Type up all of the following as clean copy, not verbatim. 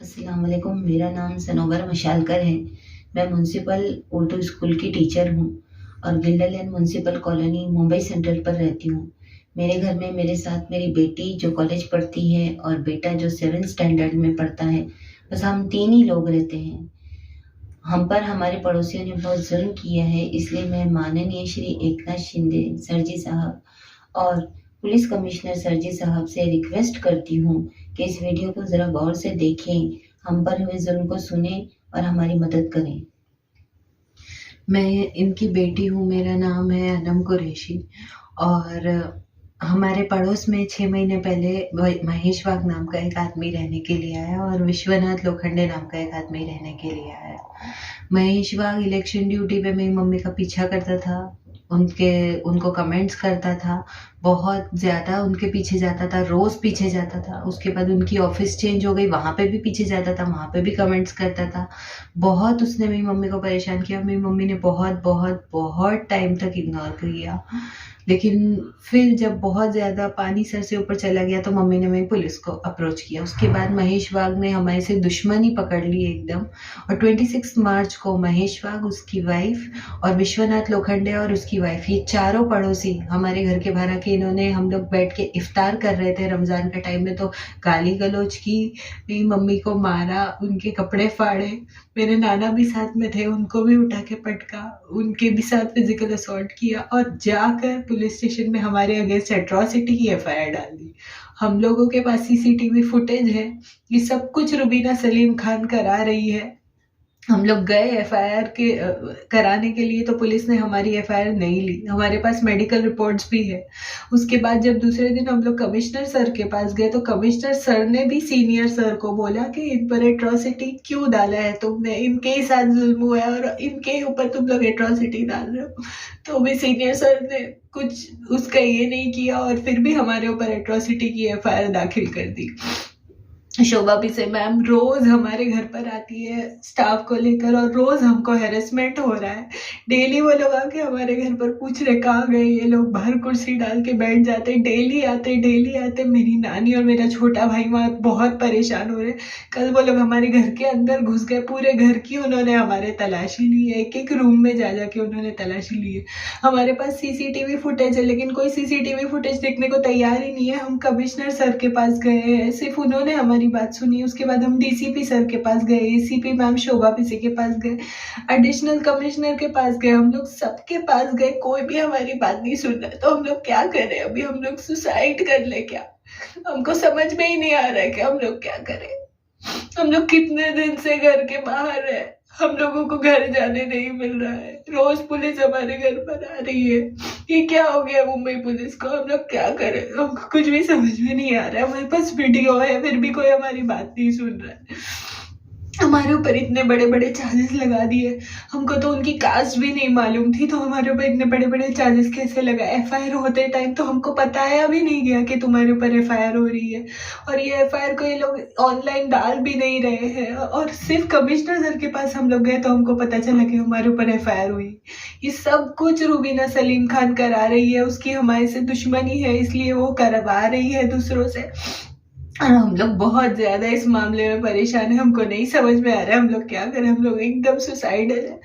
अस्सलाम वालेकुम। मेरा नाम सनोवर मशालकर है। मैं म्युनिसिपल उर्दू स्कूल की टीचर हूँ और गिल्डर लेन म्युनिसिपल कॉलोनी मुंबई सेंट्रल पर रहती हूँ। मेरे घर में मेरे साथ मेरी बेटी जो कॉलेज पढ़ती है और बेटा जो 7th स्टैंडर्ड में पढ़ता है। बस हम 3 ही लोग रहते हैं। हम पर हमारे पड़ोसियों ने बहुत जुल्म किया है, इसलिए मैं माननीय श्री एकनाथ शिंदे सर जी साहब और पुलिस कमिश्नर सर जी साहब से रिक्वेस्ट करती हूँ कि इस वीडियो को ज़रा गौर से देखें, हम पर हुए जुल्म को सुने और हमारी मदद करें। मैं इनकी बेटी हूँ। मेरा नाम है अनम कुरैशी और हमारे पड़ोस में 6 महीने पहले महेश वाघ नाम का एक आदमी रहने के लिए आया और विश्वनाथ लोखंडे नाम का एक आदमी रहने के लिए आया। महेश वाघ इलेक्शन ड्यूटी पे मेरी मम्मी का पीछा करता था, उनको कमेंट्स करता था, बहुत ज़्यादा उनके पीछे जाता था, रोज़ पीछे जाता था। उसके बाद उनकी ऑफिस चेंज हो गई, वहाँ पे भी पीछे जाता था, वहाँ पे भी कमेंट्स करता था। बहुत उसने मेरी मम्मी को परेशान किया। मेरी मम्मी ने बहुत बहुत बहुत टाइम तक इग्नोर किया, लेकिन फिर जब बहुत ज़्यादा पानी सर से ऊपर चला गया तो मम्मी ने मेरी पुलिस को अप्रोच किया। उसके बाद महेश वाघ ने हमारे से दुश्मनी पकड़ ली एकदम। और 26 मार्च को महेश वाघ, उसकी वाइफ और विश्वनाथ लोखंडे और उसकी वाइफ, ये चारों पड़ोसी हमारे घर के बाहर आके, इन्होंने, हम लोग बैठ के इफ्तार कर रहे थे रमज़ान के टाइम में, तो गाली गलौज की, मेरी मम्मी को मारा, उनके कपड़े फाड़े। मेरे नाना भी साथ में थे, उनको भी उठा के पटका, उनके भी साथ फिजिकल असॉल्ट किया और जाकर पुलिस स्टेशन में हमारे अगेंस्ट एट्रॉसिटी की FIR डाल दी। हम लोगों के पास CCTV फुटेज है। ये सब कुछ रुबीना सलीम खान करा रही है। हम लोग गए FIR कराने के लिए तो पुलिस ने हमारी FIR नहीं ली। हमारे पास मेडिकल रिपोर्ट्स भी है। उसके बाद जब दूसरे दिन हम लोग कमिश्नर सर के पास गए तो कमिश्नर सर ने भी सीनियर सर को बोला कि इन पर एट्रॉसिटी क्यों डाला है तुमने, इनके ही साथ जुल्म हुआ है और इनके ऊपर तुम लोग एट्रॉसिटी डाल रहे हो। तो भी सीनियर सर ने कुछ उसका ये नहीं किया और फिर भी हमारे ऊपर एट्रॉसिटी की FIR दाखिल कर दी। शोभा पिसे मैम रोज हमारे घर पर आती है स्टाफ को लेकर और रोज हमको हेरेसमेंट हो रहा है। डेली वो लोग आके हमारे घर पर पूछ रहे कहाँ गए ये लोग, बाहर कुर्सी डाल के बैठ जाते, डेली आते। मेरी नानी और मेरा छोटा भाई वहाँ बहुत परेशान हो रहे। कल वो लोग हमारे घर के अंदर घुस गए, पूरे घर की उन्होंने हमारे तलाशी ली है, एक रूम में जा के उन्होंने तलाशी ली है। हमारे पास CCTV फुटेज है, लेकिन कोई CCTV फुटेज देखने को तैयार ही नहीं है। हम कमिश्नर सर के पास गए हैं, सिर्फ उन्होंने हमारी बात सुनी। उसके बाद हम DCP सर के पास गए, ACP मैम शोभा पिसे के पास गए, एडिशनल कमिश्नर के पास गए, हम लोग सबके पास गए, कोई भी हमारी बात नहीं सुन रहा है। तो हम लोग क्या करें? अभी हम लोग सुसाइड कर ले क्या? हमको समझ में ही नहीं आ रहा है कि हम लोग क्या करें। हम लोग कितने दिन से घर के बाहर है, हम लोगों को घर जाने नहीं मिल रहा है, रोज पुलिस हमारे घर पर आ रही है। ये क्या हो गया मुंबई पुलिस को? हम लोग क्या करें? हमको कुछ भी समझ में नहीं आ रहा है। हमारे पास वीडियो है, फिर भी कोई हमारी बात नहीं सुन रहा है। हमारे ऊपर इतने बड़े बड़े चार्जेस लगा दिए। हमको तो उनकी कास्ट भी नहीं मालूम थी, तो हमारे ऊपर इतने बड़े बड़े चार्जेस कैसे लगा? FIR होते टाइम तो हमको बताया भी नहीं गया कि तुम्हारे ऊपर FIR हो रही है। और ये FIR को ये लोग ऑनलाइन डाल भी नहीं रहे हैं। और सिर्फ कमिश्नर सर के पास हम लोग गए तो हमको पता चला कि हमारे ऊपर FIR हुई। ये सब कुछ रुबीना सलीम खान करा रही है। उसकी हमारे से दुश्मनी है, इसलिए वो करवा रही है दूसरों से। और हम लोग बहुत ज्यादा इस मामले में परेशान है। हमको नहीं समझ में आ रहा है हम लोग क्या करें। हम लोग एकदम सुसाइडल है।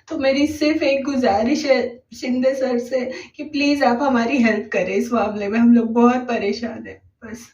तो मेरी सिर्फ एक गुजारिश है शिंदे सर से कि प्लीज आप हमारी हेल्प करें इस मामले में। हम लोग बहुत परेशान है बस।